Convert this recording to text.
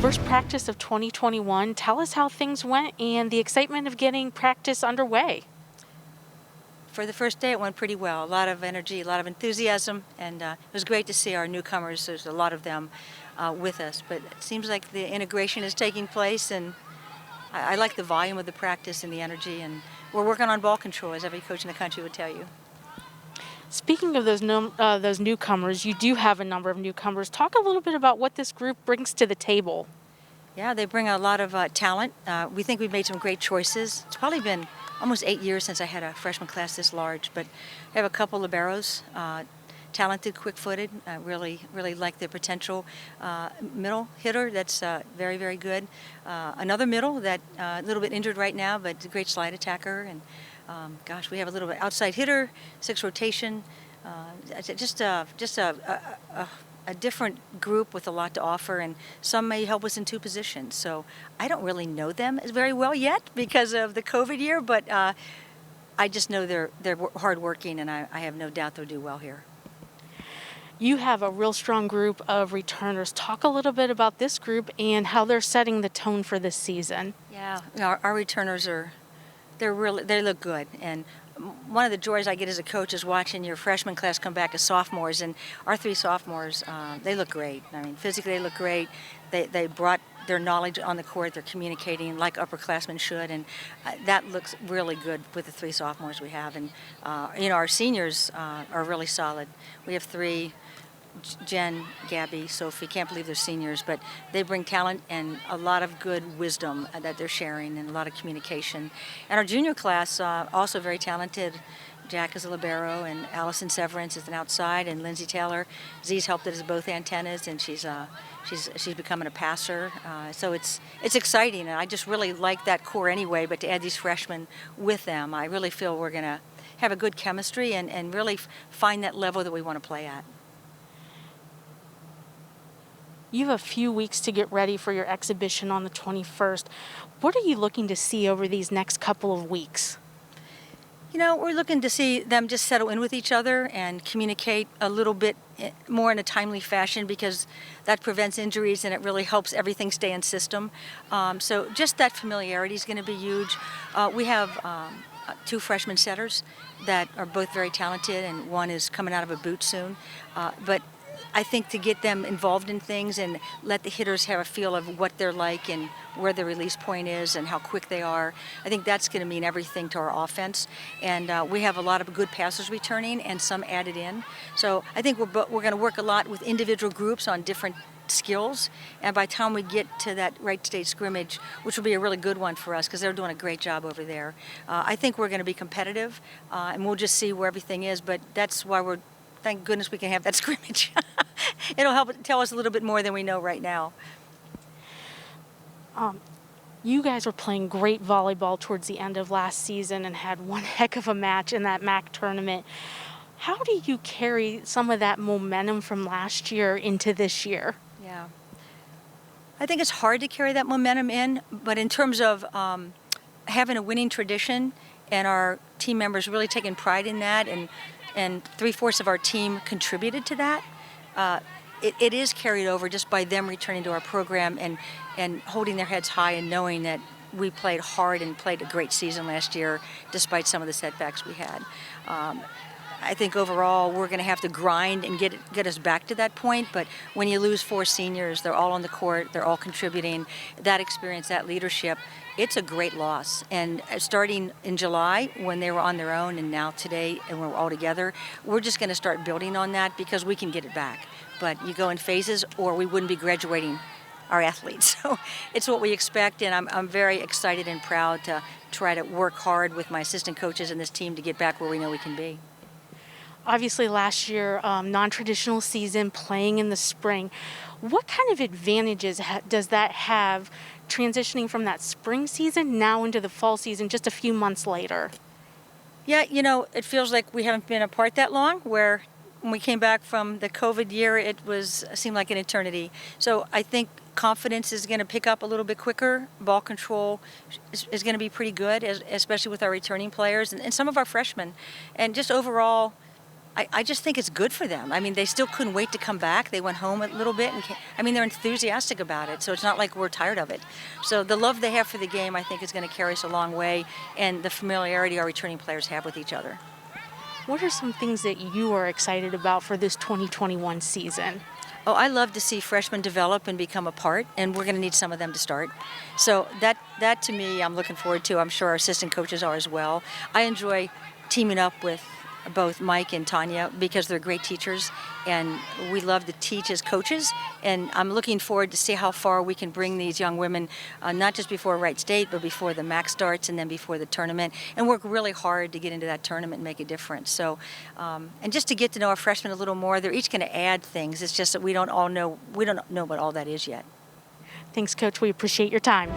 First practice of 2021. Tell us how things went and the excitement of getting practice underway. For the first day, it went pretty well. A lot of energy, a lot of enthusiasm, and it was great to see our newcomers. There's a lot of them with us, but it seems like the integration is taking place, and I like the volume of the practice and the energy, and we're working on ball control, as every coach in the country would tell you. Speaking of those newcomers, you do have a number of newcomers. Talk a little bit about what this group brings to the table. Yeah, they bring a lot of talent. We think we've made some great choices. It's probably been almost 8 years since I had a freshman class this large, but I have a couple liberos, talented, quick-footed. I really like their potential. Middle hitter that's very, very good. Another middle that a little bit injured right now, but a great slide attacker. And gosh, we have a little bit outside hitter, 6 rotation. Just a different group with a lot to offer, and some may help us in 2 positions. So I don't really know them as very well yet because of the COVID year, but I just know they're hardworking, and I have no doubt they'll do well here. You have a real strong group of returners. Talk a little bit about this group and how they're setting the tone for this season. Yeah, our returners they look good, and one of the joys I get as a coach is watching your freshman class come back as sophomores, and our 3 sophomores, they look great. I mean, physically they look great. They brought their knowledge on the court. They're communicating like upperclassmen should, and that looks really good with the 3 sophomores we have. And our seniors are really solid. We have 3. Jen, Gabby, Sophie, can't believe they're seniors, but they bring talent and a lot of good wisdom that they're sharing and a lot of communication. And our junior class, also very talented. Jack is a libero, and Allison Severance is an outside, and Lindsay Taylor. Z's helped us as both antennas, and she's becoming a passer. So it's exciting, and I just really like that core anyway, but to add these freshmen with them, I really feel we're going to have a good chemistry and really find that level that we want to play at. You have a few weeks to get ready for your exhibition on the 21st. What are you looking to see over these next couple of weeks? We're looking to see them just settle in with each other and communicate a little bit more in a timely fashion, because that prevents injuries and it really helps everything stay in system. So just that familiarity is going to be huge. We have 2 freshman setters that are both very talented, and one is coming out of a boot soon. But I think to get them involved in things and let the hitters have a feel of what they're like and where their release point is and how quick they are, I think that's going to mean everything to our offense. And we have a lot of good passers returning and some added in. So I think we're going to work a lot with individual groups on different skills, and by the time we get to that Wright State scrimmage, which will be a really good one for us because they're doing a great job over there, I think we're going to be competitive, and we'll just see where everything is. But that's why thank goodness we can have that scrimmage. It'll help tell us a little bit more than we know right now. You guys were playing great volleyball towards the end of last season and had one heck of a match in that MAC tournament. How do you carry some of that momentum from last year into this year? Yeah. I think it's hard to carry that momentum in, but in terms of having a winning tradition and our team members really taking pride in that, and 3/4 of our team contributed to that, it is carried over just by them returning to our program and holding their heads high and knowing that we played hard and played a great season last year despite some of the setbacks we had. I think overall we're going to have to grind and get us back to that point, but when you lose 4 seniors, they're all on the court, they're all contributing, that experience, that leadership, it's a great loss. And starting in July when they were on their own, and now today and we're all together, we're just going to start building on that because we can get it back. But you go in phases or we wouldn't be graduating our athletes. So it's what we expect, and I'm very excited and proud to try to work hard with my assistant coaches and this team to get back where we know we can be. Obviously last year, non-traditional season, playing in the spring. What kind of advantages does that have transitioning from that spring season now into the fall season just a few months later? Yeah, it feels like we haven't been apart that long, where when we came back from the COVID year, it seemed like an eternity. So I think confidence is going to pick up a little bit quicker. Ball control is going to be pretty good, especially with our returning players and some of our freshmen. And just overall, I just think it's good for them. I mean, they still couldn't wait to come back. They went home a little bit, and they're enthusiastic about it. So it's not like we're tired of it. So the love they have for the game, I think, is going to carry us a long way, and the familiarity our returning players have with each other. What are some things that you are excited about for this 2021 season? Oh, I love to see freshmen develop and become a part, and we're going to need some of them to start. So that to me, I'm looking forward to. I'm sure our assistant coaches are as well. I enjoy teaming up with both Mike and Tanya because they're great teachers, and we love to teach as coaches. And I'm looking forward to see how far we can bring these young women, not just before Wright State, but before the MAC starts and then before the tournament, and work really hard to get into that tournament and make a difference. So, and just to get to know our freshmen a little more, they're each going to add things. It's just that we don't know what all that is yet. Thanks, Coach. We appreciate your time.